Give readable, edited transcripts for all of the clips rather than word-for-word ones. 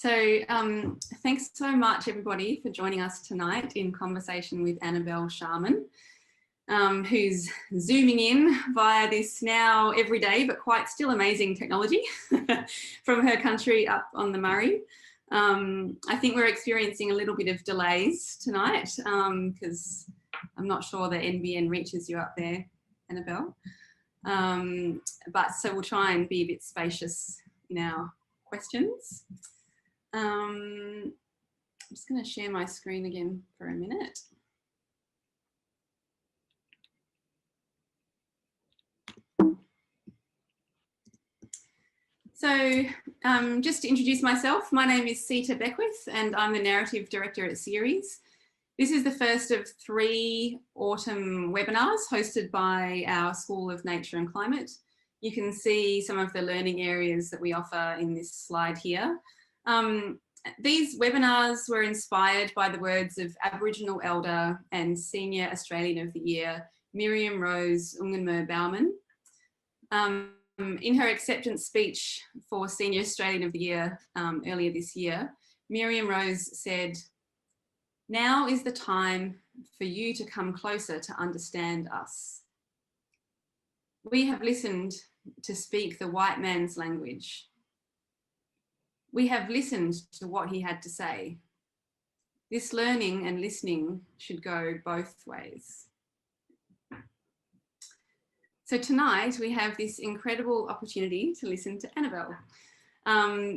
Thanks so much, everybody, for joining us tonight in conversation with Annabelle Sharman, who's zooming in via this now everyday but quite still amazing technology from her country up on the Murray. I think we're experiencing a little bit of delays tonight because I'm not sure the NBN reaches you up there, Annabelle. But so we'll try and be a bit spacious in our questions. I'm just going to share my screen again for a minute. So just to introduce myself, my name is Sita Beckwith and I'm the narrative director at CERES. This is the first of 3 autumn webinars hosted by our School of Nature and Climate. You can see some of the learning areas that we offer in this slide here. These webinars were inspired by the words of Aboriginal Elder and Senior Australian of the Year, Miriam Rose Ungunmerr Baumann. In her acceptance speech for Senior Australian of the Year earlier this year, Miriam Rose said, "Now is the time for you to come closer to understand us. We have listened to speak the white man's language. We have listened to what he had to say. This learning and listening should go both ways." So tonight we have this incredible opportunity to listen to Annabelle.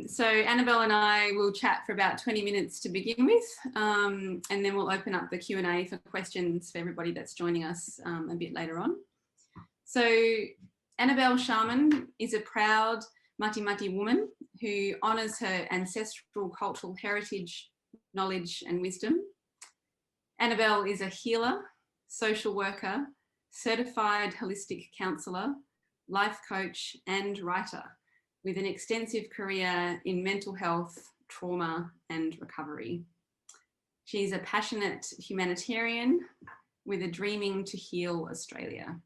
So Annabelle and I will chat for about 20 minutes to begin with, and then we'll open up the Q&A for questions for everybody that's joining us a bit later on. So Annabelle Sharman is a proud Mutti Mutti woman who honours her ancestral cultural heritage, knowledge and wisdom. Annabelle is a healer, social worker, certified holistic counsellor, life coach and writer with an extensive career in mental health, trauma and recovery. She's a passionate humanitarian with a dreaming to heal Australia.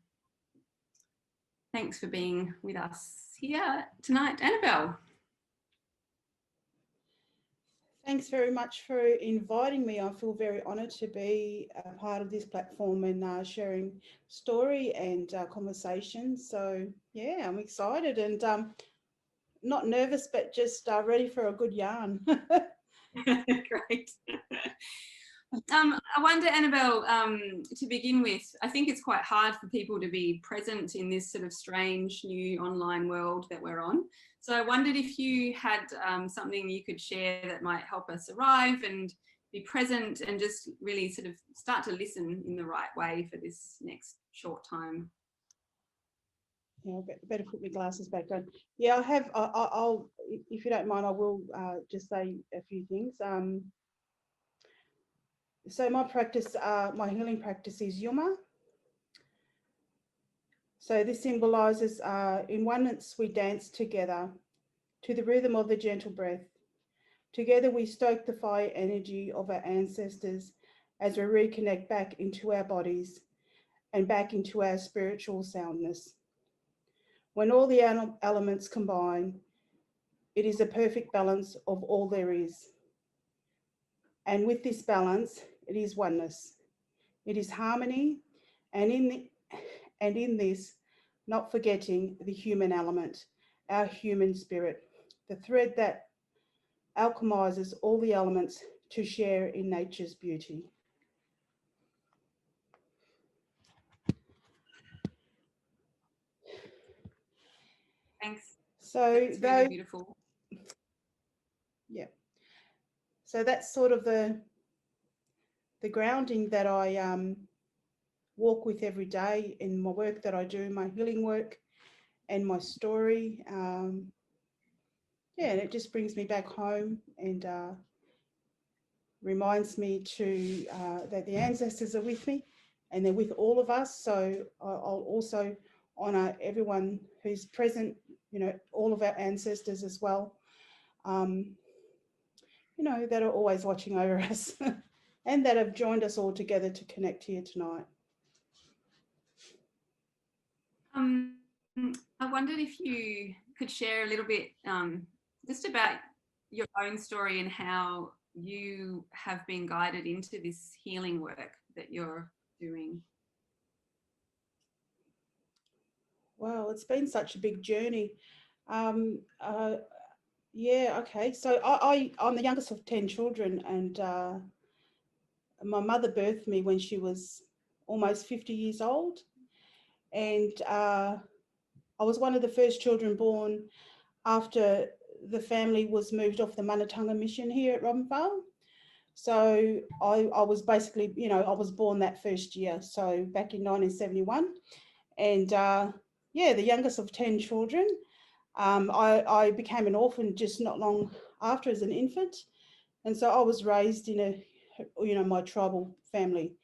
Thanks for being with us here tonight, Annabelle. Thanks very much for inviting me. I feel very honoured to be a part of this platform and sharing story and conversation. So yeah, I'm excited and not nervous, but just ready for a good yarn. Great. I wonder, Annabelle, to begin with, I think it's quite hard for people to be present in this sort of strange new online world that we're on. So I wondered if you had something you could share that might help us arrive and be present and just really sort of start to listen in the right way for this next short time. Yeah, I better put my glasses back on. Yeah, I have, I'll, if you don't mind, I will just say a few things. So my practice, my healing practice is Yuma. So this symbolises in oneness we dance together to the rhythm of the gentle breath. Together we stoke the fire energy of our ancestors as we reconnect back into our bodies and back into our spiritual soundness. When all the elements combine, it is a perfect balance of all there is. And with this balance, it is oneness. It is harmony, and in this, not forgetting the human element, our human spirit, the thread that alchemizes all the elements to share in nature's beauty. Thanks. So that's really beautiful. Yeah. So that's sort of the grounding that I walk with every day in my work that I do, my healing work and my story. Yeah, and it just brings me back home and reminds me to that the ancestors are with me and they're with all of us. So I'll also honour everyone who's present, you know, all of our ancestors as well, you know, that are always watching over us and that have joined us all together to connect here tonight. I wondered if you could share a little bit just about your own story and how you have been guided into this healing work that you're doing. Wow, it's been such a big journey. Yeah, okay. So I'm the youngest of 10 children, and my mother birthed me when she was almost 50 years old. And I was one of the first children born after the family was moved off the Munatunga mission here at Robinvale. So I was basically, I was born that first year, so back in 1971. And yeah, the youngest of 10 children. I became an orphan just not long after as an infant. And so I was raised in my tribal family,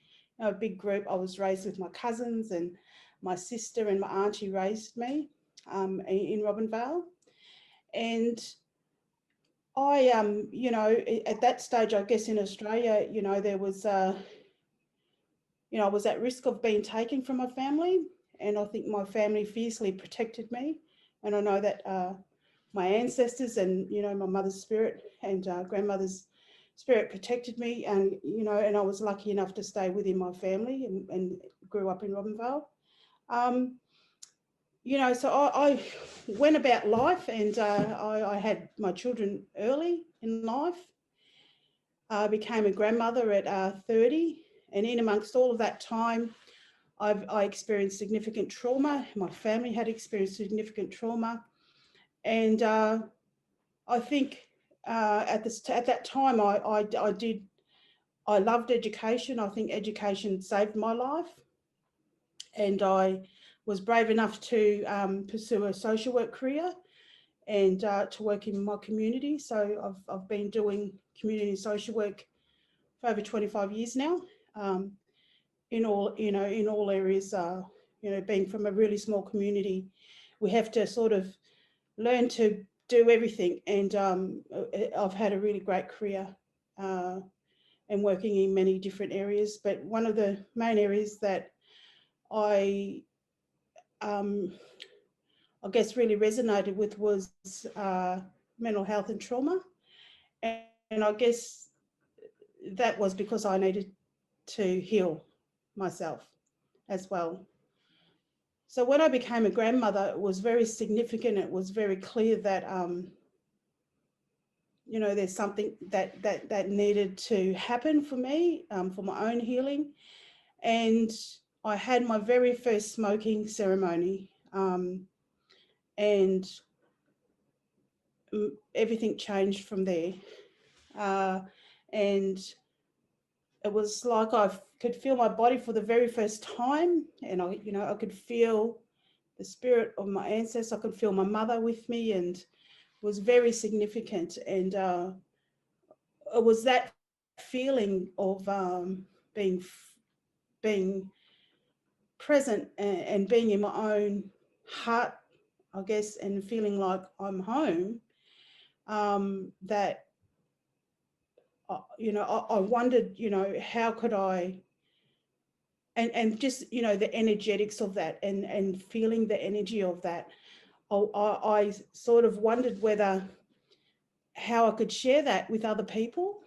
a big group. I was raised with my cousins, and my sister and my auntie raised me in Robinvale. And I, at that stage, I guess in Australia, there was, I was at risk of being taken from my family. And I think my family fiercely protected me. And I know that my ancestors and, my mother's spirit and grandmother's spirit protected me. And, and I was lucky enough to stay within my family and grew up in Robinvale. So I went about life, and I had my children early in life. I became a grandmother at 30, and in amongst all of that time, I experienced significant trauma. My family had experienced significant trauma, and I think at that time I loved education. I think education saved my life, and I was brave enough to pursue a social work career and to work in my community. So I've been doing community social work for over 25 years now. In all areas. Being from a really small community, we have to sort of learn to do everything. And I've had a really great career and working in many different areas. But one of the main areas that I guess really resonated with was mental health and trauma. And I guess that was because I needed to heal myself as well. So when I became a grandmother, it was very significant. It was very clear that, there's something that needed to happen for me, for my own healing. And I had my very first smoking ceremony, and everything changed from there. And it was like I could feel my body for the very first time, and I could feel the spirit of my ancestors. I could feel my mother with me, and it was very significant. And it was that feeling of being present and being in my own heart, I guess, and feeling like I'm home. That I wondered, how could I, and just, the energetics of that, and feeling the energy of that. I sort of wondered how I could share that with other people.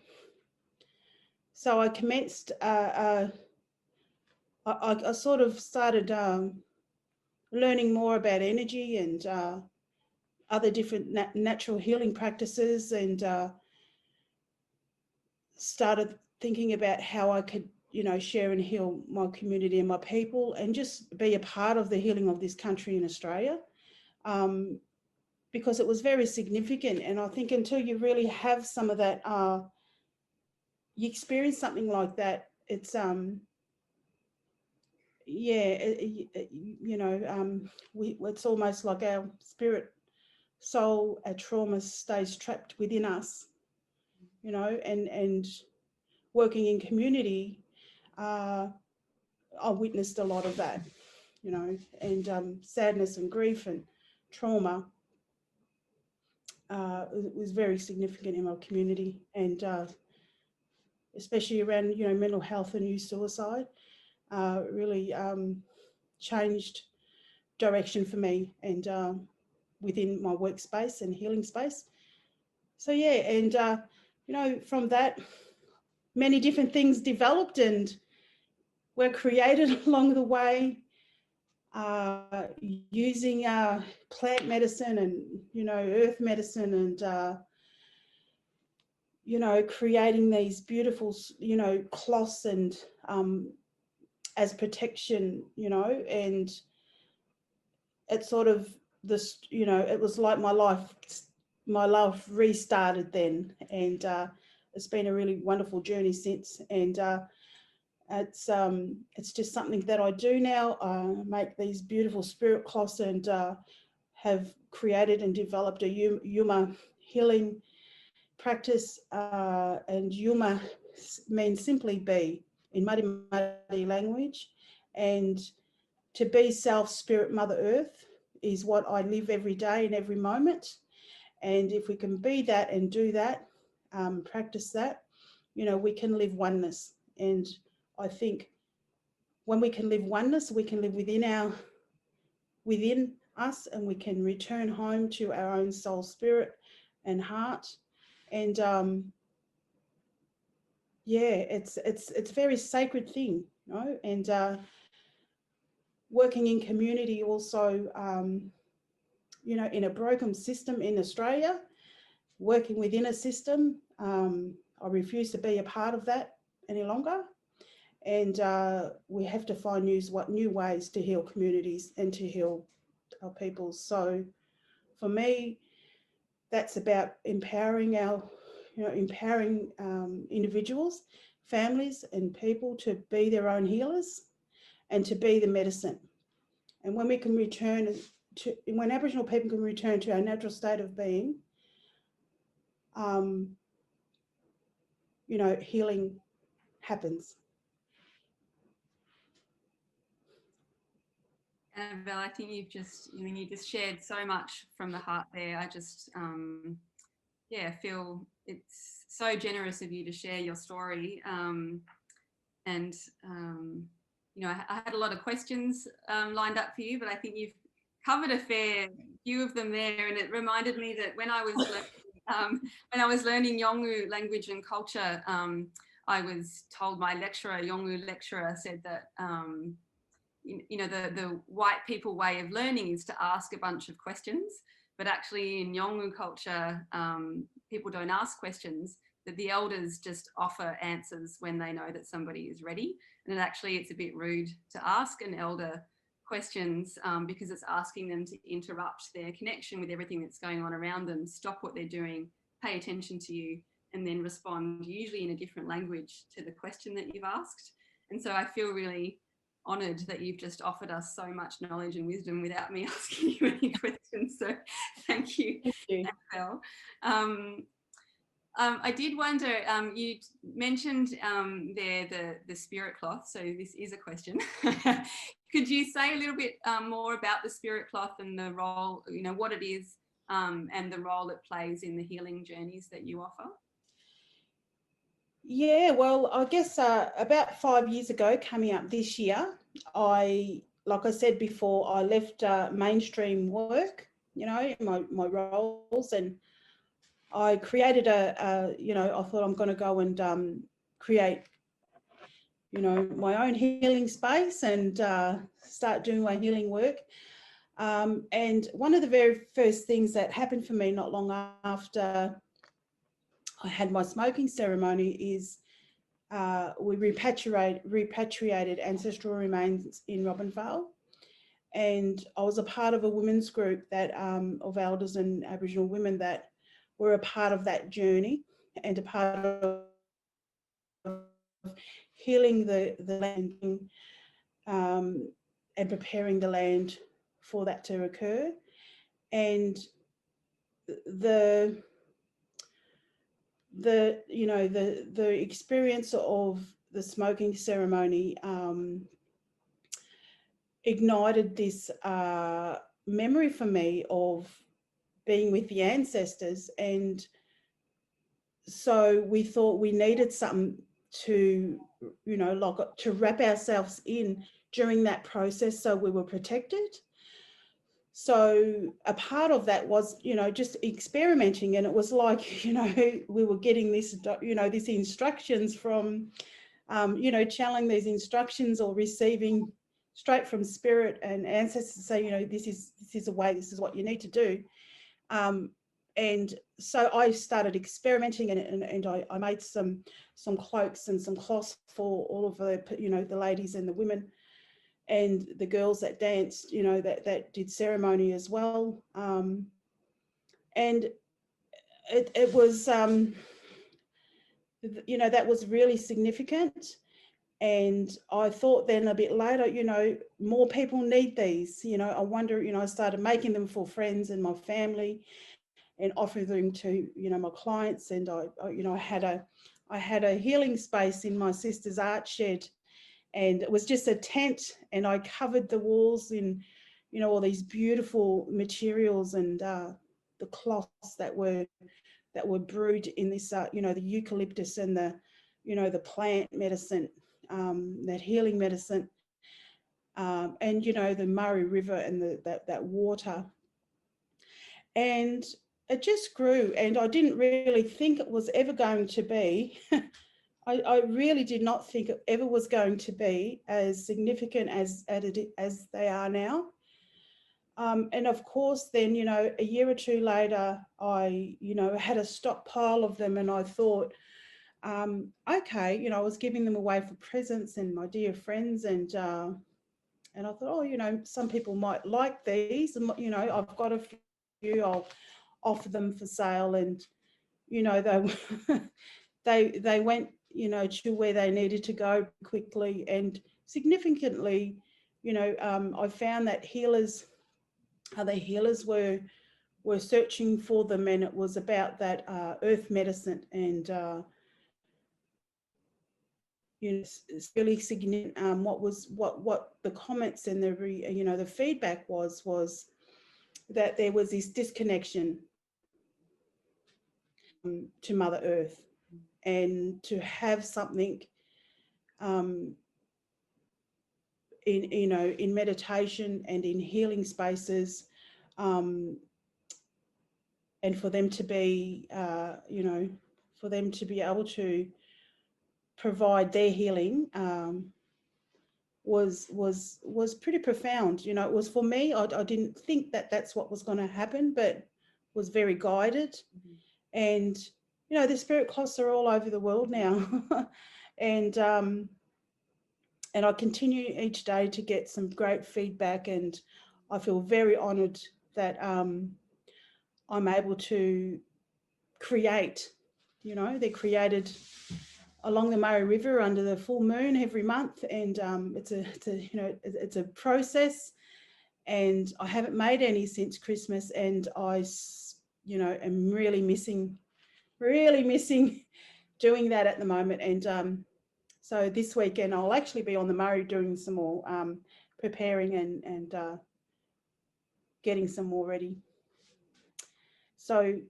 So I commenced, I sort of started learning more about energy and other different natural healing practices, and started thinking about how I could, share and heal my community and my people, and just be a part of the healing of this country in Australia. Because it was very significant. And I think until you really have some of that, you experience something like that, it's it's almost like our spirit, soul, our trauma stays trapped within us, and working in community, I witnessed a lot of that, and sadness and grief and trauma. It was very significant in my community, and especially around, mental health and youth suicide, really changed direction for me, and within my workspace and healing space. so yeah, and you know, from that, many different things developed and were created along the way, using plant medicine and, you know, earth medicine, and you know, creating these beautiful, you know, cloths and as protection, you know, and it sort of this, you know, it was like my life restarted then, and it's been a really wonderful journey since, and it's just something that I do now. I make these beautiful spirit cloths, and have created and developed a Yuma healing practice, and Yuma means simply be in Mutti Mutti language, and to be self, spirit, Mother Earth is what I live every day and every moment. And if we can be that and do that, practice that, you know, we can live oneness. And I think when we can live oneness, we can live within us, and we can return home to our own soul, spirit, and heart. And yeah, it's a very sacred thing, you know. And working in community also, you know, in a broken system in Australia, working within a system, I refuse to be a part of that any longer. And we have to find new ways to heal communities and to heal our people. So for me, that's about empowering empowering individuals, families, and people to be their own healers and to be the medicine. And when we can return when Aboriginal people can return to our natural state of being, you know, healing happens. Annabelle, I think you just shared so much from the heart there. I just, yeah, feel it's so generous of you to share your story. And, you know, I had a lot of questions lined up for you, but I think you've covered a fair few of them there. And it reminded me that when I was learning Yolngu language and culture, I was told, my Yolngu lecturer said that, you know, the white people way of learning is to ask a bunch of questions, but actually in Yolngu culture, people don't ask questions, that the elders just offer answers when they know that somebody is ready. And actually it's a bit rude to ask an elder questions, because it's asking them to interrupt their connection with everything that's going on around them, stop what they're doing, pay attention to you, and then respond usually in a different language to the question that you've asked. And so I feel really honoured that you've just offered us so much knowledge and wisdom without me asking you any questions. So thank you, Annabelle. I did wonder, you mentioned there the spirit cloth, so this is a question. Could you say a little bit more about the spirit cloth and the role, you know, what it is, and the role it plays in the healing journeys that you offer? Yeah, well, I guess about 5 years ago, coming up this year, like I said before, I left mainstream work, you know, my roles, and I created you know, I thought I'm going to go and create, you know, my own healing space and start doing my healing work. And one of the very first things that happened for me not long after I had my smoking ceremony is we repatriated ancestral remains in Robinvale. And I was a part of a women's group that of elders and Aboriginal women that were a part of that journey and a part of healing the land, and preparing the land for that to occur. And the you know, the experience of the smoking ceremony ignited this memory for me of being with the ancestors. And so we thought we needed something to, you know, like to wrap ourselves in during that process so we were protected. So a part of that was, you know, just experimenting, and it was like, you know, we were getting this, you know, these instructions from, you know, channeling these instructions or receiving straight from spirit and ancestors to say, you know, this is a way, this is what you need to do. And so I started experimenting, and I made some cloaks and some cloths for all of the, you know, the ladies and the women and the girls that danced, you know, that did ceremony as well. And it was, you know, that was really significant. And I thought then a bit later, you know, more people need these. You know, I wonder, you know, I started making them for friends and my family and offering them to, you know, my clients. And I you know, I had a healing space in my sister's art shed, and it was just a tent, and I covered the walls in, you know, all these beautiful materials and the cloths that were brewed in this, you know, the eucalyptus and the, you know, the plant medicine, that healing medicine, and, you know, the Murray River and that water. And it just grew, and I didn't really think it was ever going to be I really did not think it ever was going to be as significant as they are now. And of course, then, you know, a year or two later, I, you know, had a stockpile of them, and I thought, okay, you know, I was giving them away for presents and my dear friends, and I thought, oh, you know, some people might like these, and, you know, I've got a few, I'll offer them for sale. And, you know, they went, you know, to where they needed to go quickly and significantly. You know, I found that other healers were searching for them, and it was about that earth medicine. And you know, it's really significant. What the comments and you know, the feedback was that there was this disconnection to Mother Earth, and to have something in, you know, in meditation and in healing spaces, and for them to be, you know, for them to be able to provide their healing, was pretty profound. You know, it was for me. I didn't think that that's what was going to happen, but was very guided. Mm-hmm. And, you know, the spirit cloths are all over the world now. And I continue each day to get some great feedback, and I feel very honoured that I'm able to create. You know, they're created along the Murray River under the full moon every month, and it's a you know, it's a process, and I haven't made any since Christmas, and I, you know, am really missing doing that at the moment. And so this weekend I'll actually be on the Murray doing some more preparing and getting some more ready. So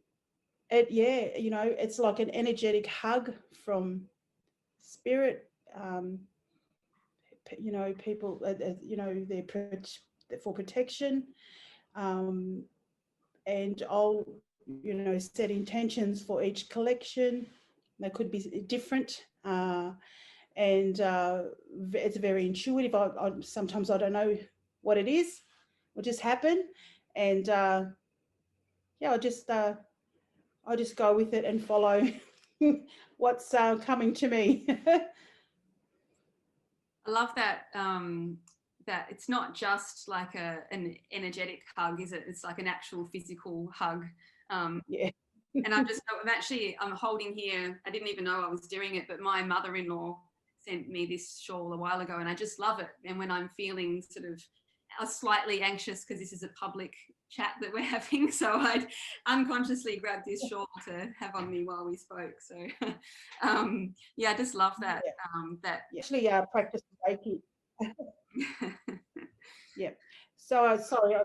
yeah, you know, it's like an energetic hug from spirit. You know, people, you know, they're for protection, and I'll, you know, set intentions for each collection. They could be different. And it's very intuitive. Sometimes I don't know what it is. It'll just happen, and yeah, I just go with it and follow what's coming to me. I love that. That it's not just like an energetic hug, is it? It's like an actual physical hug. Yeah. And I'm holding here. I didn't even know I was doing it, but my mother-in-law sent me this shawl a while ago, and I just love it. And when I'm feeling sort of slightly anxious, because this is a public chat that we're having, so I'd unconsciously grabbed this shawl to have on me while we spoke. So yeah, I just love that. Yeah. That actually practice Reiki. Yeah. So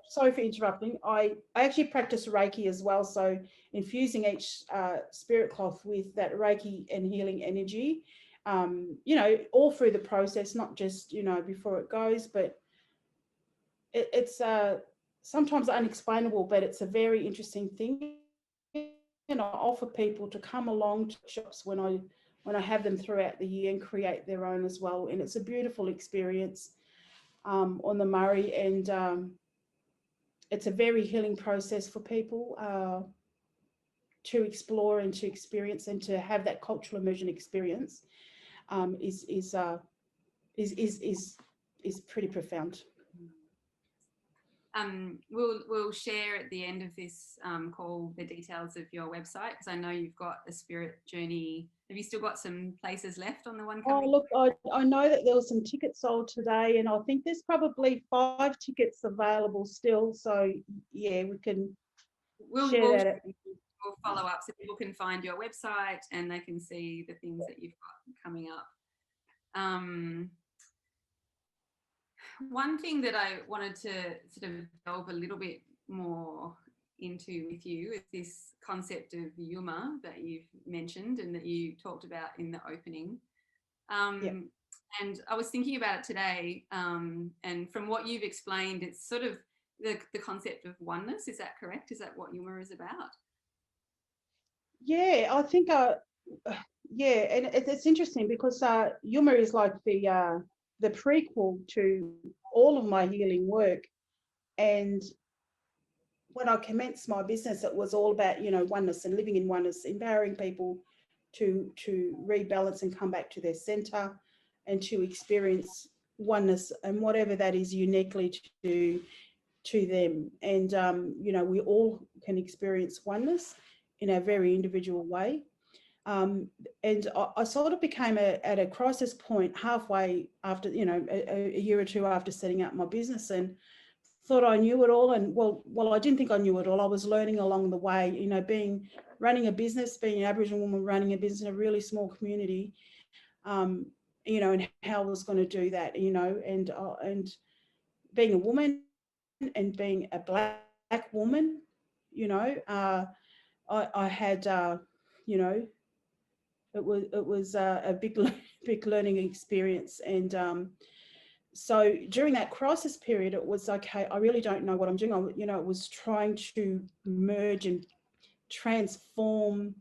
sorry for interrupting. I actually practice Reiki as well. So infusing each spirit cloth with that Reiki and healing energy, you know, all through the process, not just, you know, before it goes, but it's sometimes unexplainable, but it's a very interesting thing. And I offer people to come along to shops when I have them throughout the year and create their own as well. And it's a beautiful experience on the Murray, and it's a very healing process for people to explore and to experience, and to have that cultural immersion experience is pretty profound. We'll share at the end of this call the details of your website, because I know you've got a spirit journey. Have you still got some places left on the one coming? Oh, look, I know that there were some tickets sold today, and I think there's probably 5 tickets available still. So yeah, we can share that. We'll follow up so people can find your website and they can see the things that you've got coming up. One thing that I wanted to sort of delve a little bit more into with you is this concept of Yuma that you've mentioned and that you talked about in the opening. And I was thinking about it today, and from what you've explained, it's sort of the concept of oneness. Is that correct? Is that what Yuma is about? Yeah, I think yeah, and it's interesting because Yuma is like the prequel to all of my healing work. And when I commenced my business, it was all about, oneness and living in oneness, empowering people to rebalance and come back to their center, and to experience oneness, and whatever that is uniquely to them. And we all can experience oneness in a very individual way. And I sort of became at a crisis point halfway after, a year or two after setting up my business, and thought I knew it all. And well, I didn't think I knew it all. I was learning along the way, running a business, being an Aboriginal woman, running a business in a really small community, and how I was going to do that, and being a woman and being a black woman, I had, it was a big learning experience. And so during that crisis period, it was okay. I really don't know what I'm doing. It was trying to merge and transform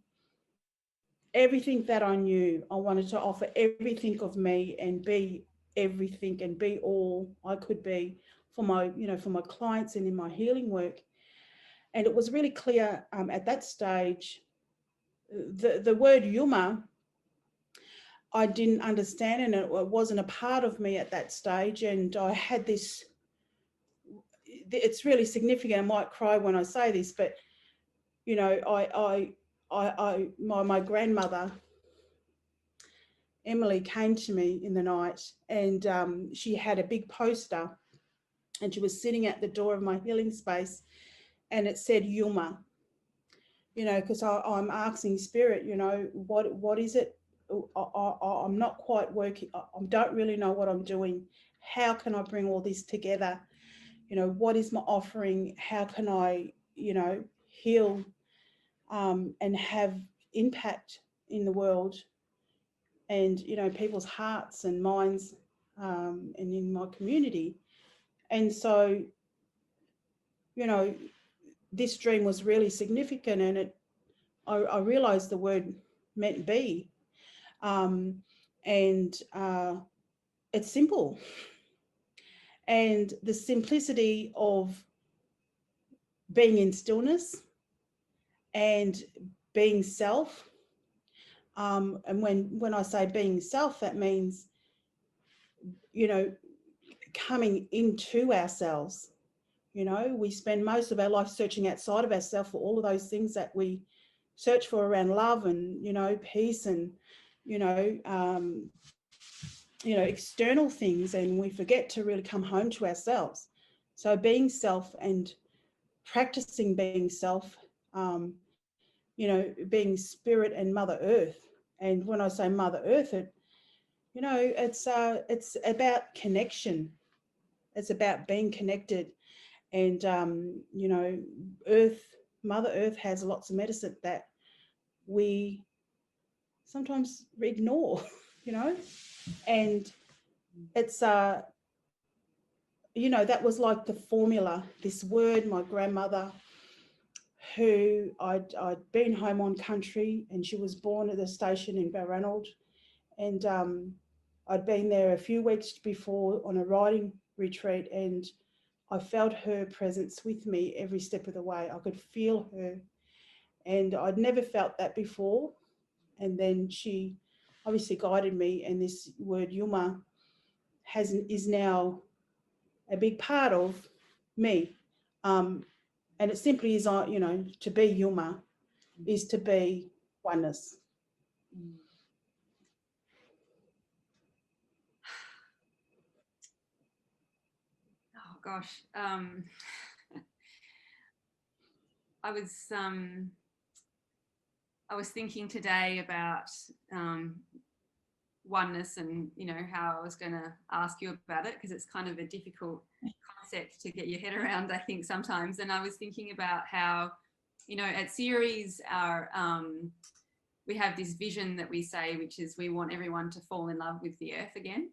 everything that I knew. I wanted to offer everything of me and be everything and be all I could be for my clients and in my healing work. And it was really clear at that stage, the word Yuma, I didn't understand, and it wasn't a part of me at that stage. And I had this, it's really significant. I might cry when I say this, but my grandmother Emily came to me in the night, and she had a big poster, and she was sitting at the door of my healing space, and it said Yuma. Because I'm asking spirit, what is it? I'm not quite working. I don't really know what I'm doing. How can I bring all this together? What is my offering? How can I, heal and have impact in the world and, people's hearts and minds and in my community? And so, this dream was really significant, and I realized the word meant be. And it's simple. And the simplicity of being in stillness and being self. And when I say being self, that means, coming into ourselves. We spend most of our life searching outside of ourselves for all of those things that we search for around love and, peace and, external things, and we forget to really come home to ourselves. So being self and practicing being self, being spirit and Mother Earth. And when I say Mother Earth, it's about connection. It's about being connected. And, Mother Earth has lots of medicine that we sometimes ignore, and it's you know, that was like the formula, this word. My grandmother, who I'd been home on country, and she was born at the station in Balranald, and I'd been there a few weeks before on a riding retreat, and I felt her presence with me every step of the way. I could feel her, and I'd never felt that before. And then she obviously guided me, and this word Yuma is now a big part of me. And it simply is, you know, to be Yuma is to be oneness. Oh gosh, I was thinking today about oneness, and you know how I was going to ask you about it, because it's kind of a difficult concept to get your head around, I think, sometimes. And I was thinking about how, you know, at CERES, we have this vision that we say, which is we want everyone to fall in love with the earth again.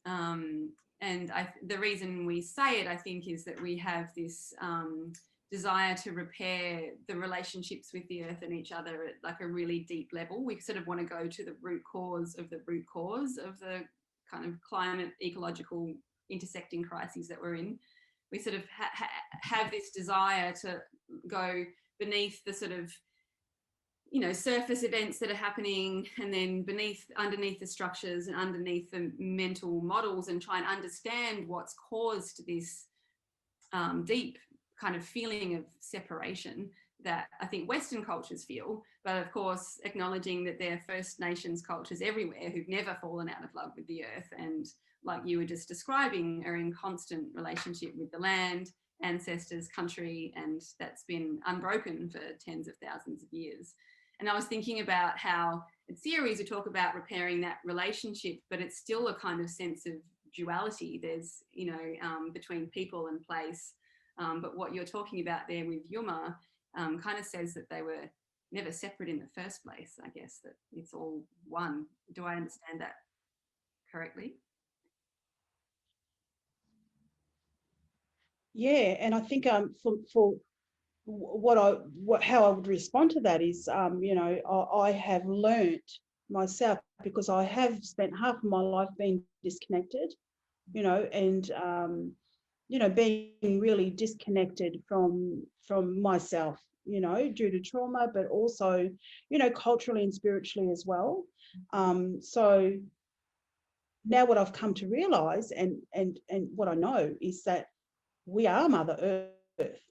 And the reason we say it, I think, is that we have this desire to repair the relationships with the earth and each other at like a really deep level. We sort of want to go to the root cause of the kind of climate, ecological intersecting crises that we're in. We sort of have this desire to go beneath the sort of, you know, surface events that are happening, and then underneath the structures and underneath the mental models, and try and understand what's caused this deep kind of feeling of separation that I think Western cultures feel, but of course acknowledging that there are First Nations cultures everywhere who've never fallen out of love with the earth, and like you were just describing, are in constant relationship with the land, ancestors, country, and that's been unbroken for tens of thousands of years. And I was thinking about how at CERES we talk about repairing that relationship, but it's still a kind of sense of duality. There's, you know, between people and place. But what you're talking about there with Yuma kind of says that they were never separate in the first place, I guess, that it's all one. Do I understand that correctly? Yeah, and I think for how I would respond to that is, you know, I have learnt myself, because I have spent half of my life being disconnected, you know, and you know, being really disconnected from myself, you know, due to trauma, but also, you know, culturally and spiritually as well. So now what I've come to realise, and what I know, is that we are Mother Earth.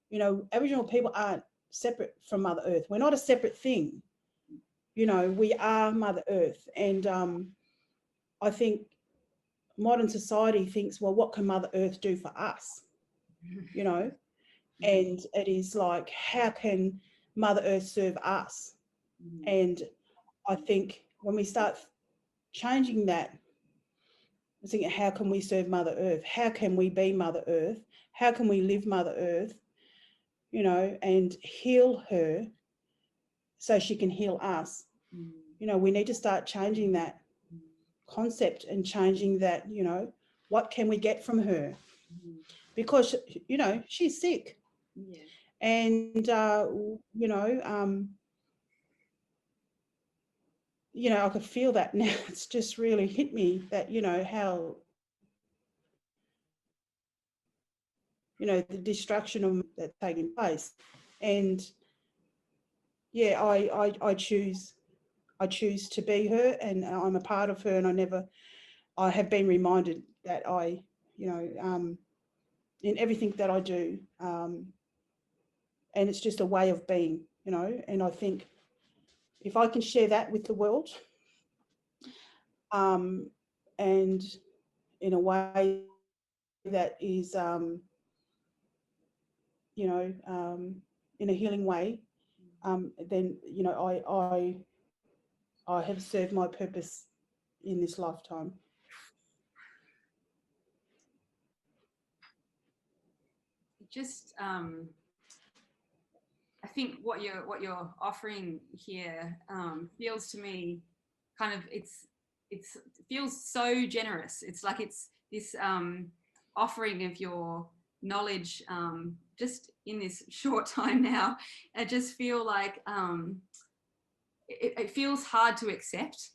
You know, Aboriginal people aren't separate from Mother Earth. We're not a separate thing. You know, we are Mother Earth. And I think modern society thinks, well, what can Mother Earth do for us? You know, and it is like, how can Mother Earth serve us? And I think when we start changing that, I think, how can we serve Mother Earth? How can we be Mother Earth? How can we live Mother Earth? You know, and heal her so she can heal us. You know, we need to start changing that concept and changing that, you know, what can we get from her? Because, you know, she's sick. Yeah. And, you know, I could feel that now. It's just really hit me that, you know, how, you know, the destruction of that's taking place. And yeah, I choose to be her, and I'm a part of her, and I have been reminded that I, you know, in everything that I do, and it's just a way of being, you know, and I think if I can share that with the world, and in a way that is, you know, in a healing way, then, you know, I have served my purpose in this lifetime. Just I think what you're offering here feels to me kind of it feels so generous. It's like it's this offering of your knowledge just in this short time now. I just feel like it feels hard to accept,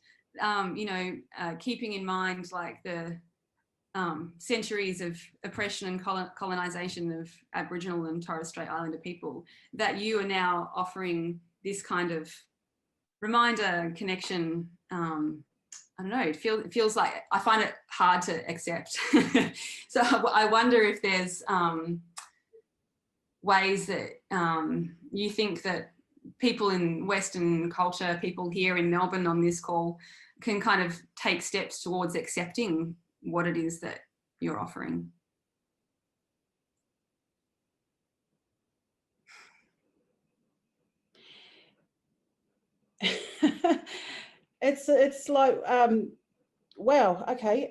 you know, keeping in mind like the centuries of oppression and colonisation of Aboriginal and Torres Strait Islander people, that you are now offering this kind of reminder, connection. I don't know, it feels like, I find it hard to accept. So I wonder if there's ways that you think that people in Western culture, people here in Melbourne on this call, can kind of take steps towards accepting what it is that you're offering. It's like, wow, okay.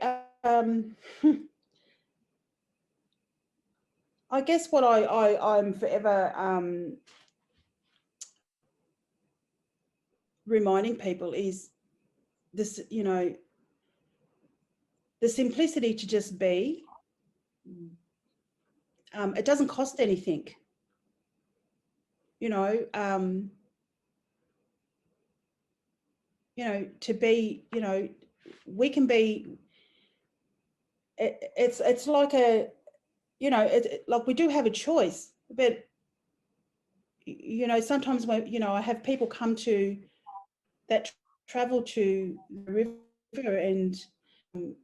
I guess what I'm forever reminding people is this, you know, the simplicity to just be. It doesn't cost anything, you know, to be, you know, we can be, it's like a, you know, like we do have a choice, but, you know, sometimes when, you know, I have people come to that travel to the river and,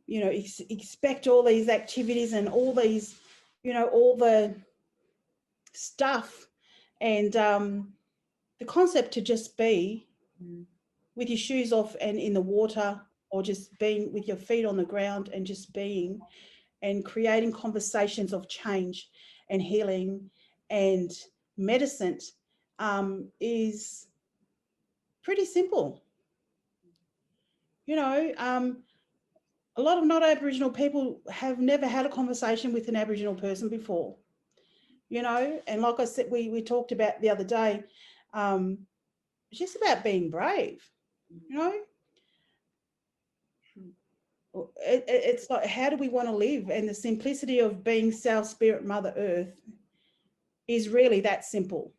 you know, expect all these activities and all these, you know, all the stuff, and the concept to just be with your shoes off and in the water, or just being with your feet on the ground and just being, and creating conversations of change and healing and medicine is pretty simple. You know, a lot of not Aboriginal people have never had a conversation with an Aboriginal person before, you know, and like I said, we talked about the other day, it's just about being brave, you know. It's like, how do we want to live? And the simplicity of being South Spirit Mother Earth is really that simple.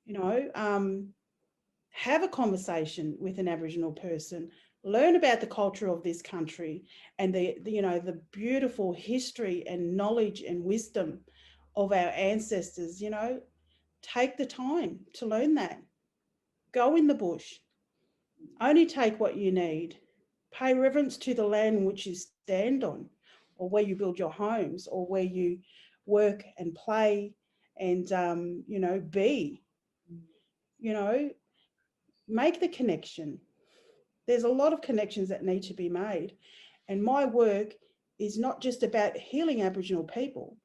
You know, have a conversation with an Aboriginal person, learn about the culture of this country and the you know, the beautiful history and knowledge and wisdom of our ancestors. You know, take the time to learn that. Go in the bush. Only take what you need. Pay reverence to the land which you stand on, or where you build your homes, or where you work and play and, you know, be, you know, make the connection. There's a lot of connections that need to be made. And my work is not just about healing Aboriginal people.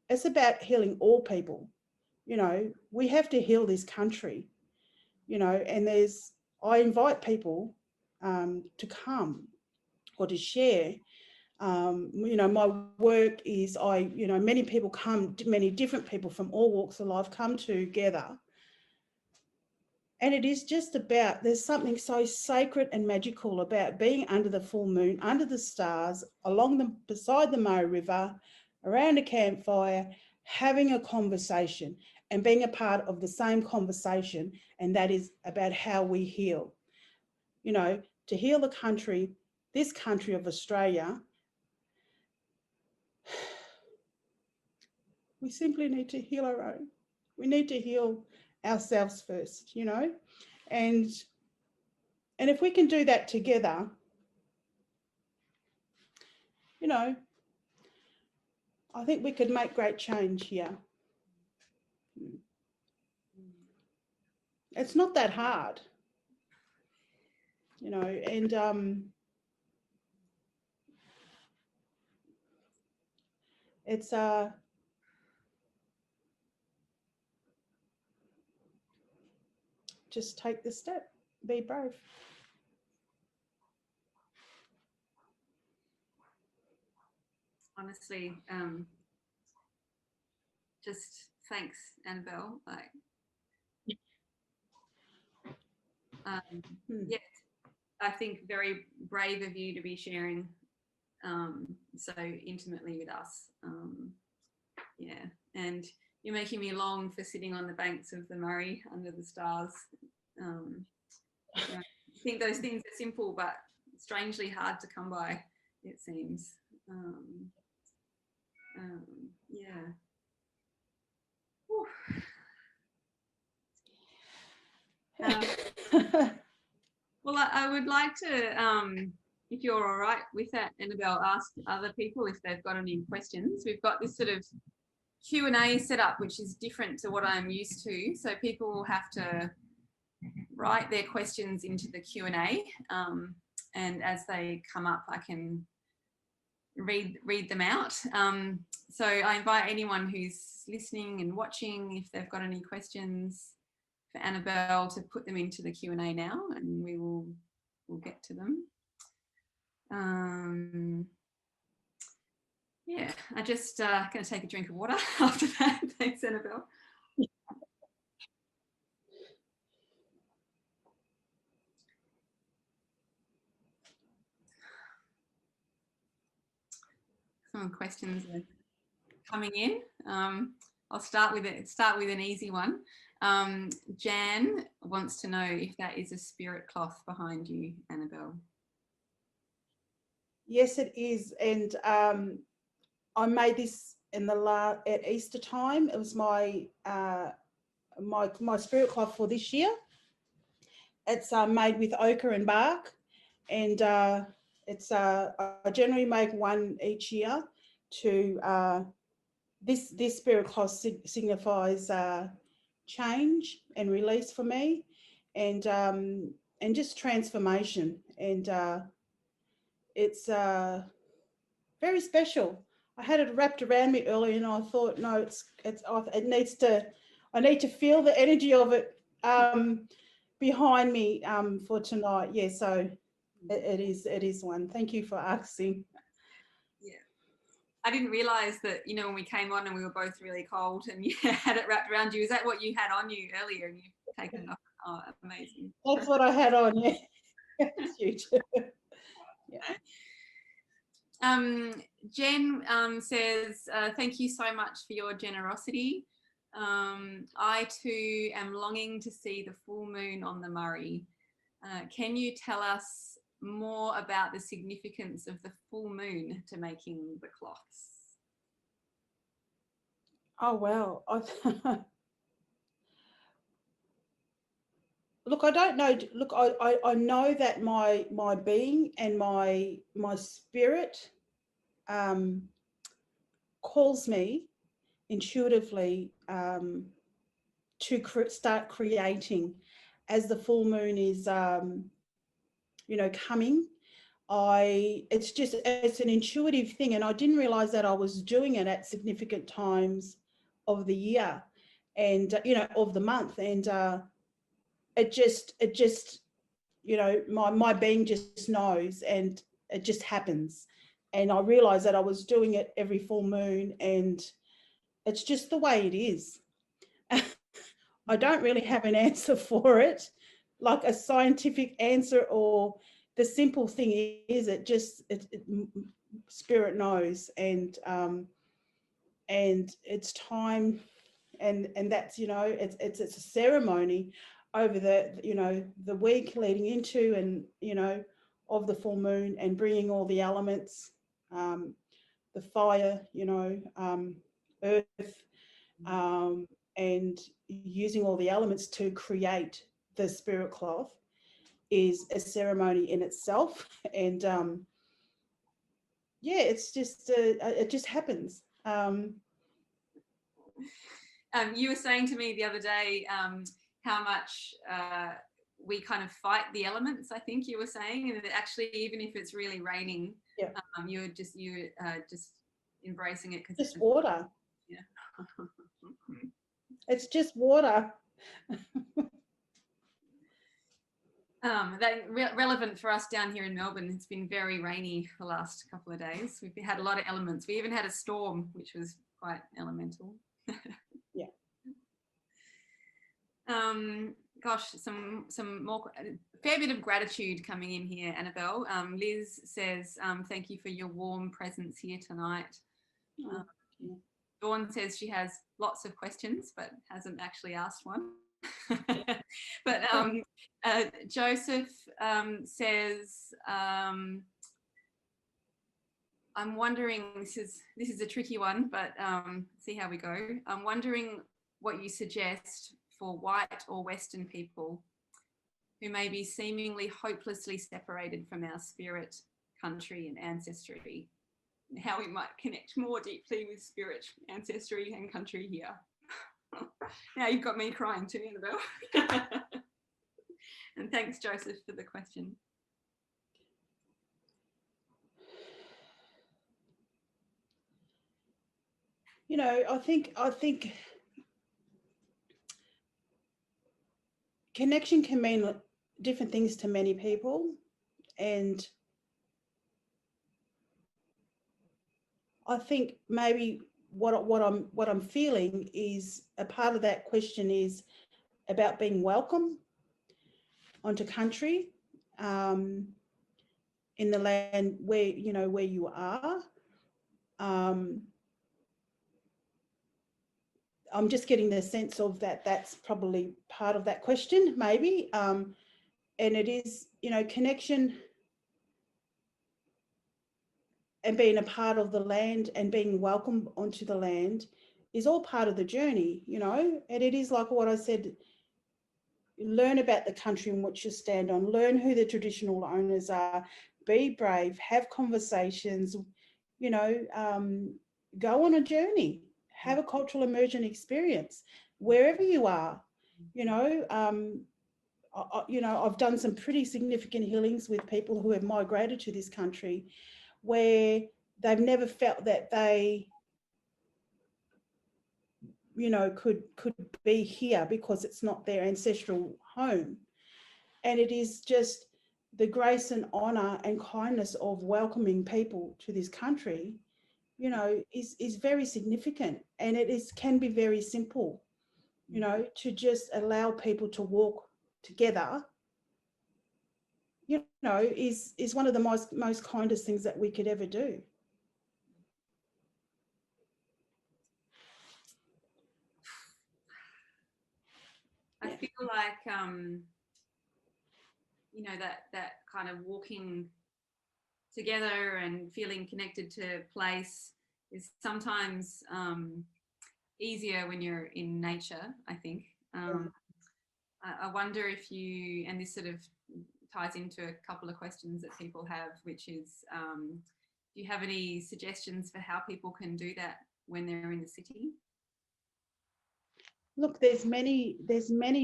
It's about healing all people. You know, we have to heal this country, you know, and I invite people to come or to share. You know, my work is, you know, many people come, many different people from all walks of life come together. And it is just about, there's something so sacred and magical about being under the full moon, under the stars, beside the Murray River, around a campfire, having a conversation and being a part of the same conversation. And that is about how we heal. You know, to heal the country, this country of Australia, we simply need to heal our own. We need to heal ourselves first, you know, and if we can do that together, you know, I think we could make great change here. It's not that hard, you know, and it's just take the step, be brave. Honestly, just thanks, Annabelle. Like, yeah, I think very brave of you to be sharing so intimately with us. Yeah, and you're making me long for sitting on the banks of the Murray under the stars. I think those things are simple but strangely hard to come by, it seems. Yeah. Well, I would like to, if you're all right with that, Annabelle, ask other people if they've got any questions. We've got this sort of Q&A set up, which is different to what I'm used to. So people will have to write their questions into the Q&A, and as they come up, I can read them out. So I invite anyone who's listening and watching, if they've got any questions for Annabelle, to put them into the Q&A now, and we'll get to them. Yeah, I just going to take a drink of water after that. Thanks, Annabelle. Some questions are coming in. I'll start with an easy one. Jan wants to know if that is a spirit cloth behind you, Annabelle. Yes, it is, and I made this at Easter time. It was my my spirit cloth for this year. It's made with ochre and bark, and it's I generally make one each year. To this spirit cloth signifies change and release for me, and just transformation, and it's very special. I had it wrapped around me earlier, and I thought, no, I need to feel the energy of it behind me for tonight. Yeah, so it is one. Thank you for asking. Yeah, I didn't realise that, you know, when we came on and we were both really cold and you had it wrapped around you. Is that what you had on you earlier and you've taken it off? Oh, amazing. That's what I had on, yeah. It's huge. Yeah. Jen says, thank you so much for your generosity. I too am longing to see the full moon on the Murray. Can you tell us more about the significance of the full moon to making the cloths? Oh, wow. Look, I don't know. Look, I know that my being and my spirit calls me intuitively to start creating as the full moon is coming. It's an intuitive thing, and I didn't realize that I was doing it at significant times of the year and of the month, and it just my being just knows, and it just happens. And I realized that I was doing it every full moon, and it's just the way it is. I don't really have an answer for it, like a scientific answer, or the simple thing is spirit knows, and it's time, and that's it's a ceremony over the week leading into, and of the full moon, and bringing all the elements, the fire, earth, and using all the elements to create the spirit cloth is a ceremony in itself. And yeah, it's just it just happens. You were saying to me the other day how much we kind of fight the elements, I think you were saying, and that actually even if it's really raining, yeah, you're just embracing it because it's water. Yeah. It's just water. Relevant for us down here in Melbourne. It's been very rainy the last couple of days. We've had a lot of elements. We even had a storm, which was quite elemental. Yeah. gosh, some more, a fair bit of gratitude coming in here, Annabelle. Liz says, thank you for your warm presence here tonight. Oh, yeah. Dawn says she has lots of questions, but hasn't actually asked one. But Joseph says, I'm wondering, this is a tricky one, but see how we go. I'm wondering what you suggest for white or Western people who may be seemingly hopelessly separated from our spirit, country and ancestry, and how we might connect more deeply with spirit, ancestry and country here. Now you've got me crying too, Annabelle. And thanks, Joseph, for the question. You know, I think connection can mean different things to many people, and I think maybe what I'm feeling is a part of that question is about being welcome onto country, in the land where you are. I'm just getting the sense of that's probably part of that question, maybe. And it is, connection and being a part of the land and being welcome onto the land is all part of the journey, and it is like what I said, learn about the country in which you stand on, learn who the traditional owners are, be brave, have conversations, go on a journey, have a cultural immersion experience wherever you are. I've done some pretty significant healings with people who have migrated to this country where they've never felt that they could be here because it's not their ancestral home. And it is just the grace and honour and kindness of welcoming people to this country, is very significant. And it can be very simple, to just allow people to walk together, is one of the most kindest things that we could ever do. I feel like, that kind of walking together and feeling connected to place is sometimes easier when you're in nature, I think. I wonder if you, and this sort of ties into a couple of questions that people have, which is, do you have any suggestions for how people can do that when they're in the city? Look, there's many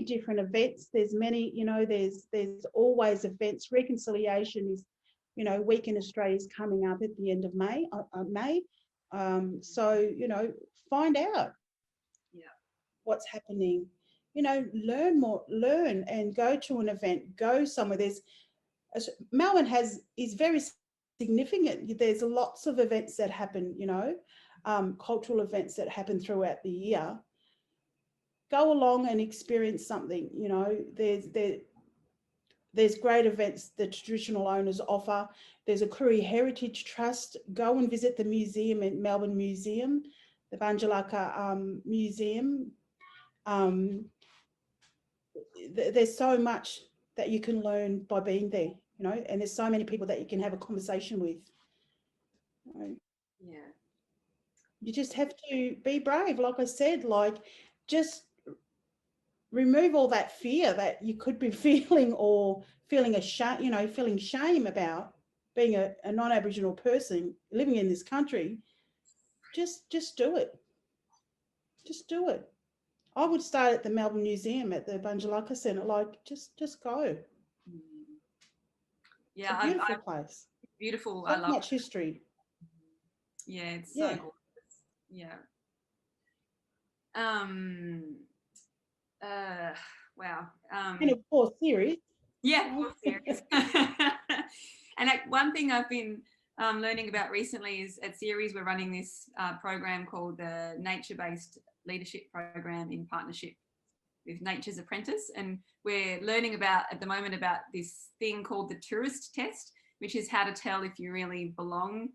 different events. There's many, there's always events. Reconciliation is, Week in Australia is coming up at the end of May. So, find out what's happening. Learn more, learn and go to an event, go somewhere. Melbourne is very significant. There's lots of events that happen, cultural events that happen throughout the year. Go along and experience something. There's great events the traditional owners offer. There's a Koori Heritage Trust. Go and visit the museum at Melbourne Museum, the Banjalaka Museum. There's so much that you can learn by being there, and there's so many people that you can have a conversation with. Yeah. You just have to be brave, like I said, just remove all that fear that you could be feeling, or feeling feeling shame about being a non-Aboriginal person living in this country. Just do it. Just do it. I would start at the Melbourne Museum at the Banjalaka Centre. Just go. Yeah, it's a beautiful place. Beautiful. So much history. Yeah, it's so gorgeous. Yeah. Wow. And of course, CERES. Yeah, of course, CERES. And one thing I've been learning about recently is at CERES we're running this program called the Nature-Based Leadership Program in partnership Nature's Apprentice, and we're learning about at the moment about this thing called the tourist test, which is how to tell if you really belong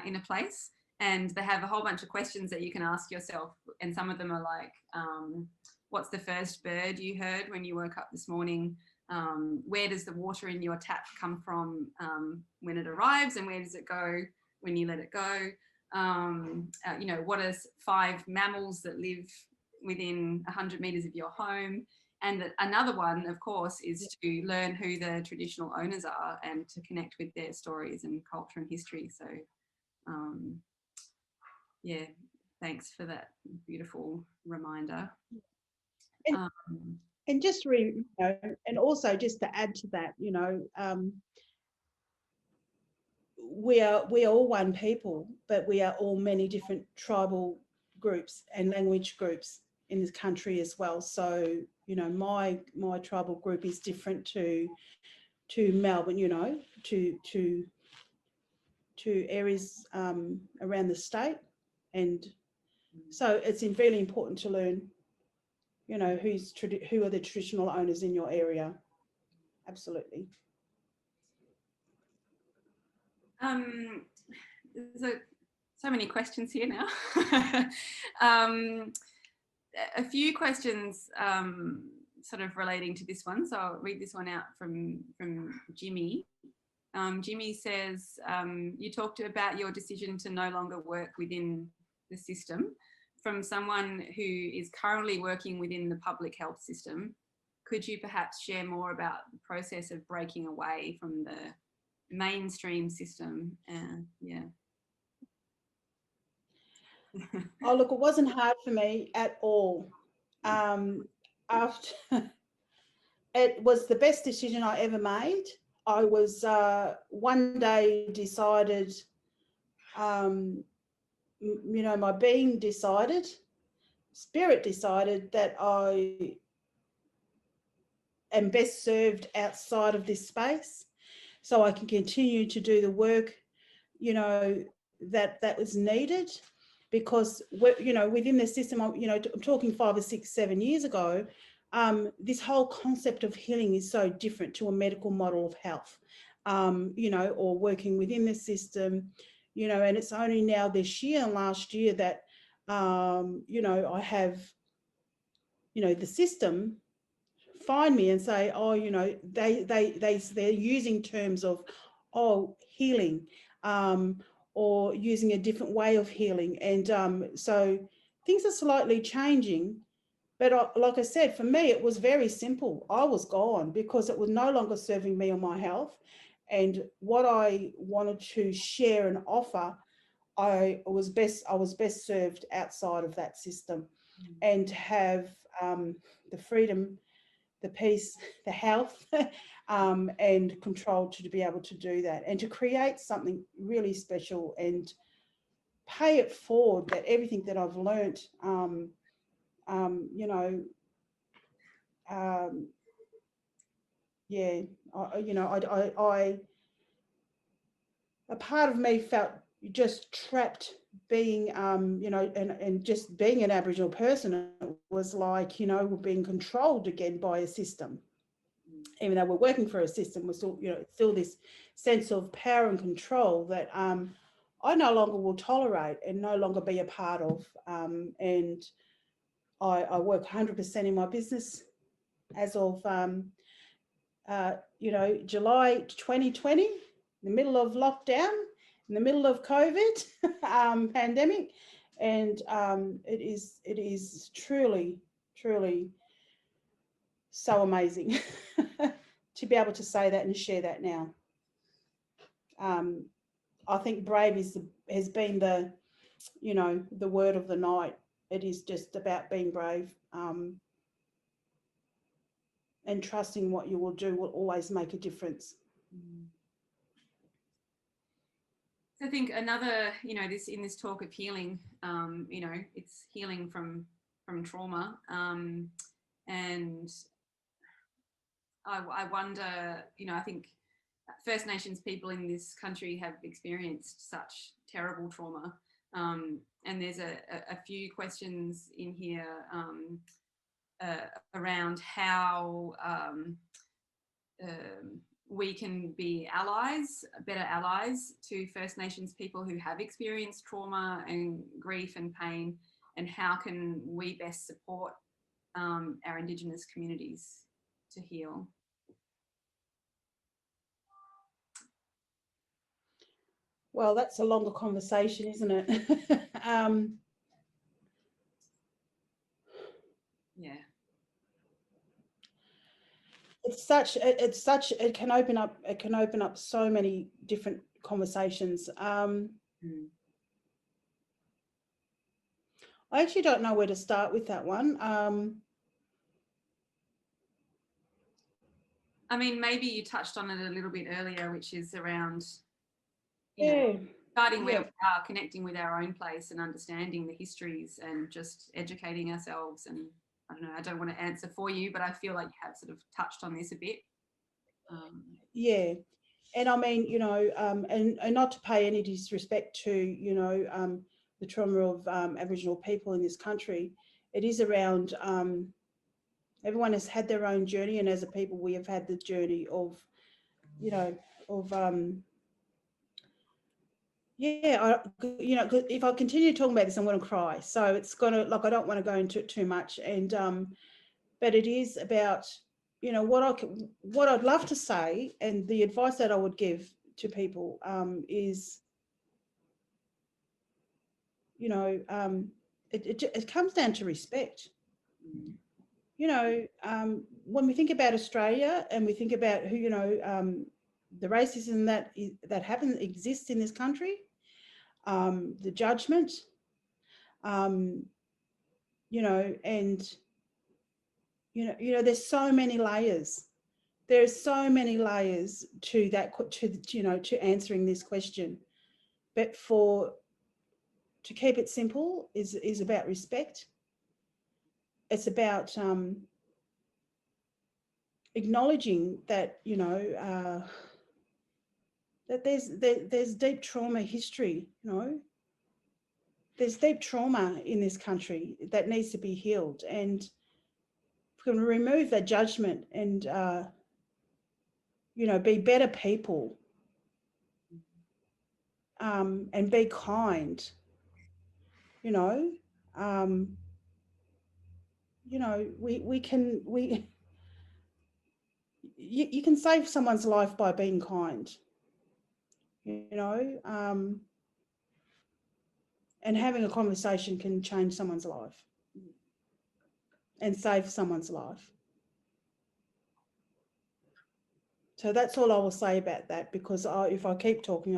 in a place. And they have a whole bunch of questions that you can ask yourself, and some of them are like, what's the first bird you heard when you woke up this morning? Where does the water in your tap come from when it arrives, and where does it go when you let it go? You know, what are 5 mammals that live within 100 metres of your home? And another one, of course, is to learn who the traditional owners are and to connect with their stories and culture and history. So, yeah, thanks for that beautiful reminder. And just and also just to add to that, you know, we are all one people, but we are all many different tribal groups and language groups in this country as well. So, you know, my tribal group is different to Melbourne, you know, to areas around the state, and so it's really important to learn, you know, who are the traditional owners in your area. Absolutely. There's so many questions here now. A few questions sort of relating to this one, so I'll read this one out from Jimmy. Jimmy says, you talked about your decision to no longer work within the system. From someone who is currently working within the public health system, could you perhaps share more about the process of breaking away from the mainstream system? Yeah. Oh, look, it wasn't hard for me at all. After it was the best decision I ever made. I was one day decided, you know, my being decided, spirit decided that I am best served outside of this space, so I can continue to do the work, you know, that was needed. Because you know, within the system, you know, I'm talking 5 or 6, 7 years ago, this whole concept of healing is so different to a medical model of health, you know, or working within the system, you know. And it's only now this year and last year that, you know, I have, you know, the system find me and say, oh, you know, they're using terms of, oh, healing, or using a different way of healing. And so things are slightly changing. But like I said, for me, it was very simple. I was gone because it was no longer serving me or my health. And what I wanted to share and offer, I was best served outside of that system, and to have the freedom, the peace, the health, and control to be able to do that, and to create something really special and pay it forward, that everything that I've learnt, you know, yeah, you know, a part of me felt just trapped being, you know, and just being an Aboriginal person, it was like, you know, we're being controlled again by a system. Even though we're working for a system, we're still, you know, still this sense of power and control that I no longer will tolerate and no longer be a part of. And I work 100% in my business as of, you know, July 2020, in the middle of lockdown, in the middle of COVID pandemic. And it is truly, truly so amazing to be able to say that and share that now. I think brave has been the, you know, the word of the night. It is just about being brave, and trusting what you will do will always make a difference. So I think another, you know, in this talk of healing, you know, it's healing from trauma, and I wonder, you know, I think First Nations people in this country have experienced such terrible trauma, and there's a few questions in here around how we can be allies, better allies to First Nations people who have experienced trauma and grief and pain, and how can we best support our Indigenous communities to heal. Well, that's a longer conversation, isn't it? Yeah. It can open up so many different conversations. I actually don't know where to start with that one. I mean, maybe you touched on it a little bit earlier, which is around, starting where we are, connecting with our own place and understanding the histories and just educating ourselves. And I don't know, I don't want to answer for you, but I feel like you have sort of touched on this a bit. Yeah. And I mean, and not to pay any disrespect to, the trauma of Aboriginal people in this country, it is around, everyone has had their own journey, and as a people, we have had the journey of, if I continue talking about this, I'm going to cry. So it's going to, I don't want to go into it too much. And, but it is about, what I'd love to say, and the advice that I would give to people is, it comes down to respect. When we think about Australia and we think about who, the racism that exists in this country, the judgment, and there's so many layers. There's so many layers to that, to answering this question. But to keep it simple is about respect. It's about acknowledging that, that there's deep trauma history, there's deep trauma in this country that needs to be healed. And if we can remove that judgment and, be better people, and be kind, you can save someone's life by being kind, and having a conversation can change someone's life and save someone's life. So that's all I will say about that, because if I keep talking,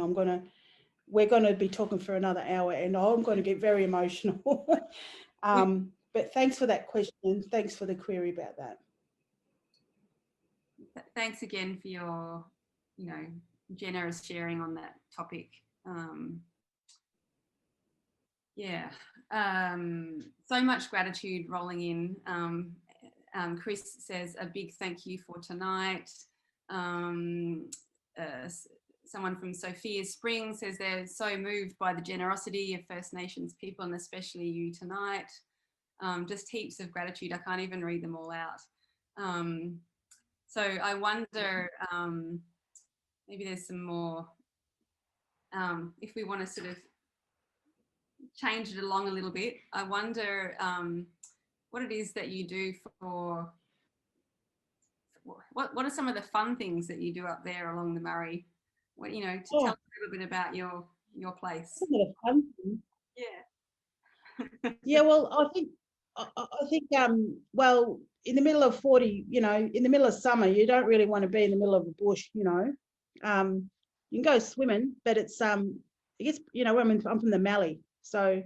we're going to be talking for another hour, and I'm going to get very emotional. But thanks for that question. Thanks for the query about that. Thanks again for your, generous sharing on that topic. So much gratitude rolling in. Chris says a big thank you for tonight. Someone from Sophia Springs says they're so moved by the generosity of First Nations people, and especially you tonight. Just heaps of gratitude. I can't even read them all out. So I wonder, maybe there's some more, if we want to sort of change it along a little bit. I wonder what it is that you do for, what are some of the fun things that you do up there along the Murray? What, to tell us a little bit about your place. Some of the fun things. Yeah. Yeah, well, I think well, in the middle of 40, in the middle of summer, you don't really want to be in the middle of the bush, you can go swimming, but it's I guess, I'm from the Mallee, so you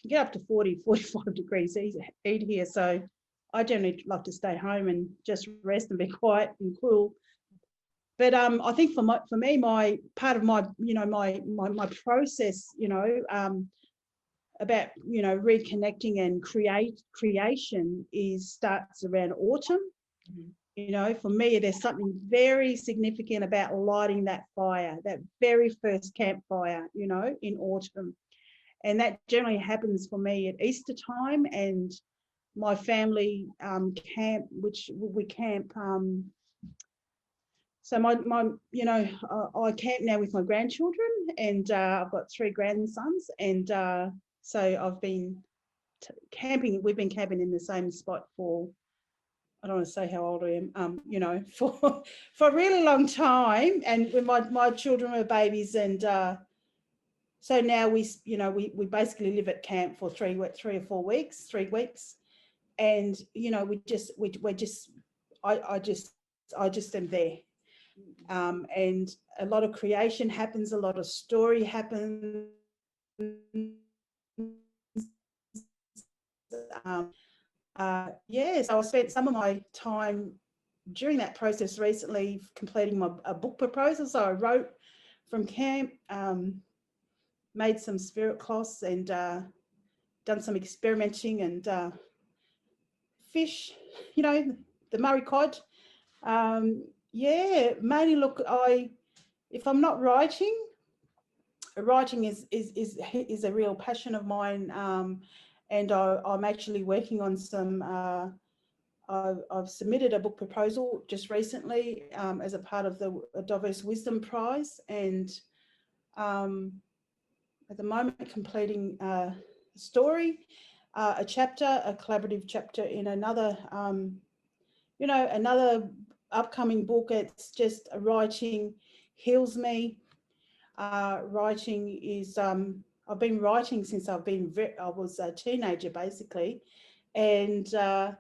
can get up to 40, 45 degrees heat here. So I generally like to stay home and just rest and be quiet and cool. But I think for me, my part of my my process, about reconnecting and creation starts around autumn. For me, there's something very significant about lighting that fire, that very first campfire, in autumn. And that generally happens for me at Easter time and my family camp, which we camp. So I camp now with my grandchildren, and I've got 3 grandsons, and so I've been camping. We've been camping in the same spot for, I don't want to say how old I am, for a really long time. And when my children were babies, and so now we basically live at camp for 3 or 4 weeks, 3 weeks, and I just am there. And a lot of creation happens, a lot of story happens. So I spent some of my time during that process recently completing a book proposal. So I wrote from camp, made some spirit cloths, and done some experimenting, and fish, the Murray cod. Mainly look, if I'm not writing is a real passion of mine, and I'm actually working on some. I've submitted a book proposal just recently as a part of the Diverse Wisdom Prize, and at the moment completing a story, a collaborative chapter in another, another upcoming book. It's just writing heals me. Writing is, I've been writing since I was a teenager, basically. And there's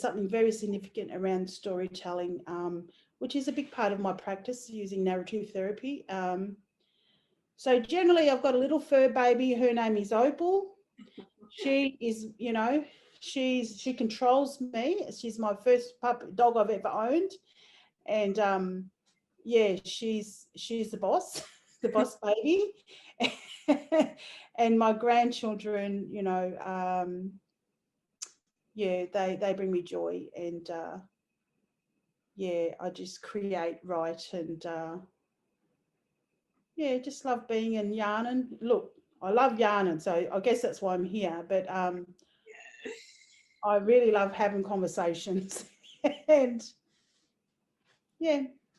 something very significant around storytelling, which is a big part of my practice using narrative therapy. So generally I've got a little fur baby. Her name is Opal. She is, she controls me. She's my first dog I've ever owned. And she's the boss, the boss baby. And my grandchildren, they bring me joy, and I just create, write, and just love being in yarning. Look, I love yarning, so I guess that's why I'm here. But I really love having conversations and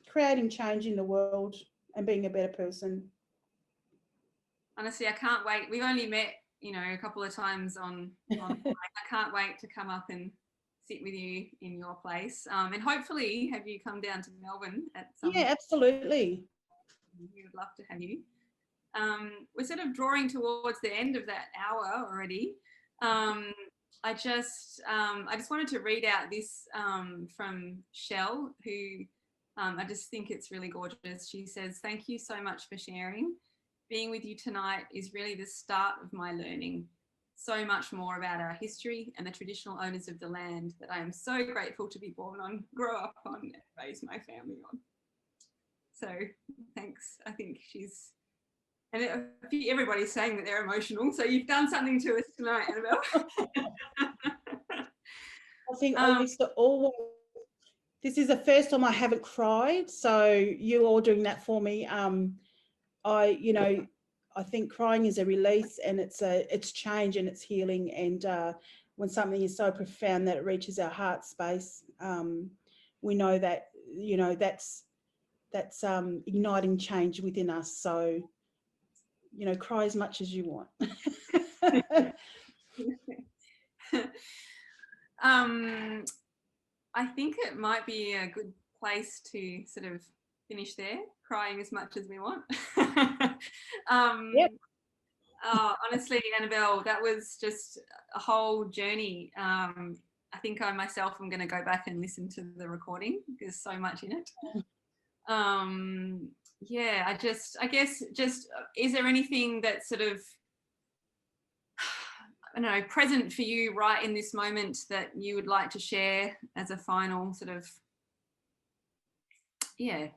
creating change in the world and being a better person. Honestly, I can't wait. We've only met, a couple of times on I can't wait to come up and sit with you in your place, and hopefully have you come down to Melbourne at some point. Absolutely. We would love to have you. We're sort of drawing towards the end of that hour already. I just wanted to read out this from Shell, who I just think it's really gorgeous. She says, "Thank you so much for sharing. Being with you tonight is really the start of my learning so much more about our history and the traditional owners of the land that I am so grateful to be born on, grow up on, and raise my family on." So thanks. I think and everybody's saying that they're emotional. So you've done something to us tonight, Annabelle. I think I used to always, this is the first time I haven't cried. So you all doing that for me. I think crying is a release, and it's change, and it's healing. And when something is so profound that it reaches our heart space, we know that, that's igniting change within us. So, cry as much as you want. I think it might be a good place to sort of finish there, crying as much as we want. Yep. Honestly, Annabelle, that was just a whole journey. I think I myself am going to go back and listen to the recording. There's so much in it. I guess is there anything that sort of, I don't know, present for you right in this moment that you would like to share as a final sort of,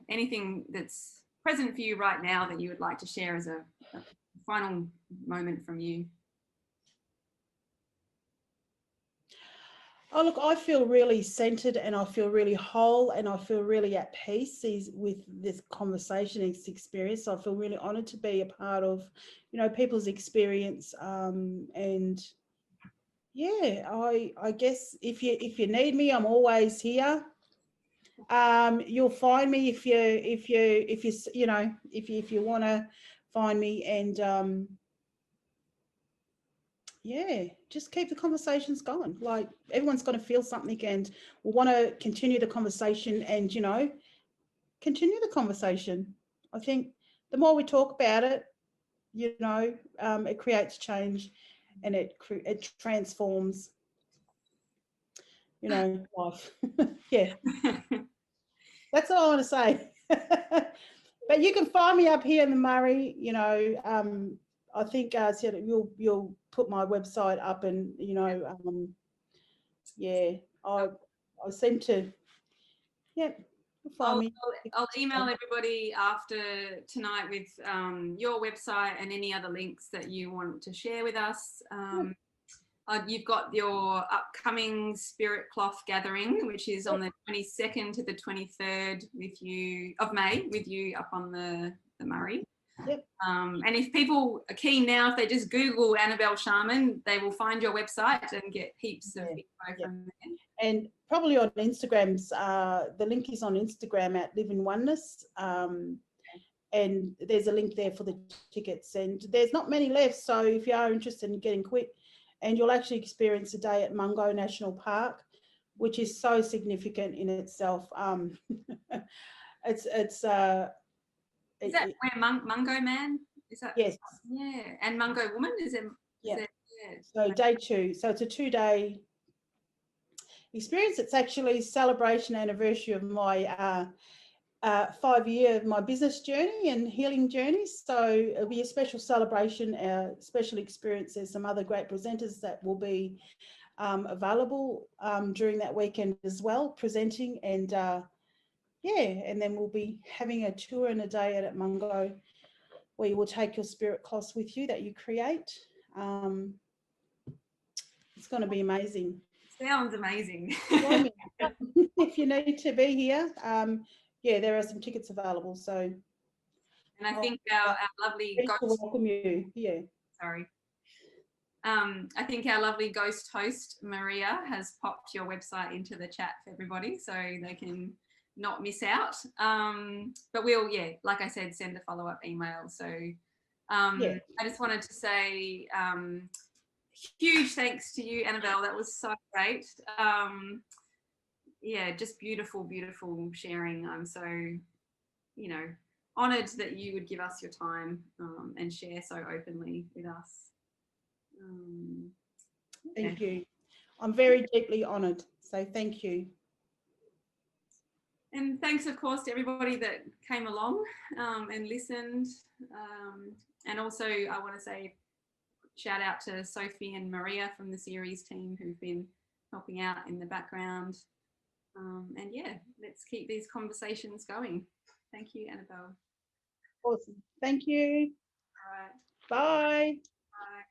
anything that's present for you right now that you would like to share as a final moment from you? Oh, look, I feel really centered, and I feel really whole, and I feel really at peace with this conversation, this experience. I feel really honoured to be a part of, people's experience, and yeah, I guess if you need me, I'm always here. You'll find me if you want to find me, and yeah, just keep the conversations going. Like, everyone's going to feel something and will want to continue the conversation, and continue the conversation. I think the more we talk about it, it creates change, and it transforms, life. Yeah, that's all I want to say. But you can find me up here in the Murray. I think you'll put my website up, and yeah, I seem to, yeah, you'll find me. I'll email everybody after tonight with your website and any other links that you want to share with us. You've got your upcoming Spirit Cloth gathering, which is on the 22nd to the 23rd of May with you up on the Murray. Yep. And if people are keen now, if they just Google Annabelle Sharman, they will find your website and get heaps of info from there. And probably on Instagram's, the link is on Instagram at Live in Oneness. And there's a link there for the tickets. And there's not many left, so if you are interested in getting quick, and you'll actually experience a day at Mungo National Park, which is so significant in itself. Is that where Mungo Man? Is that? Yes. Yeah, and Mungo Woman is it? Yeah. So day 2. So it's a 2-day experience. It's actually celebration anniversary of my 5-year my business journey and healing journey. So it'll be a special celebration, special experience. There's some other great presenters that will be available during that weekend as well, presenting, and and then we'll be having a tour and a day at Mungo, where you will take your spirit cloths with you that you create. It's going to be amazing. Sounds amazing. If you need to be here, there are some tickets available. So, and I think our lovely ghost to welcome you. Yeah. Sorry. I think our lovely ghost host Maria has popped your website into the chat for everybody, so they can not miss out. But we'll, like I said, send a follow-up email. So I just wanted to say huge thanks to you, Annabelle. That was so great. Just beautiful, beautiful sharing. I'm so, honoured that you would give us your time and share so openly with us. Thank you. I'm very deeply honoured. So thank you. And thanks, of course, to everybody that came along and listened. And also, I want to say shout out to Sophie and Maria from the CERES team who've been helping out in the background. And let's keep these conversations going. Thank you, Annabelle. Awesome. Thank you. All right. Bye. Bye.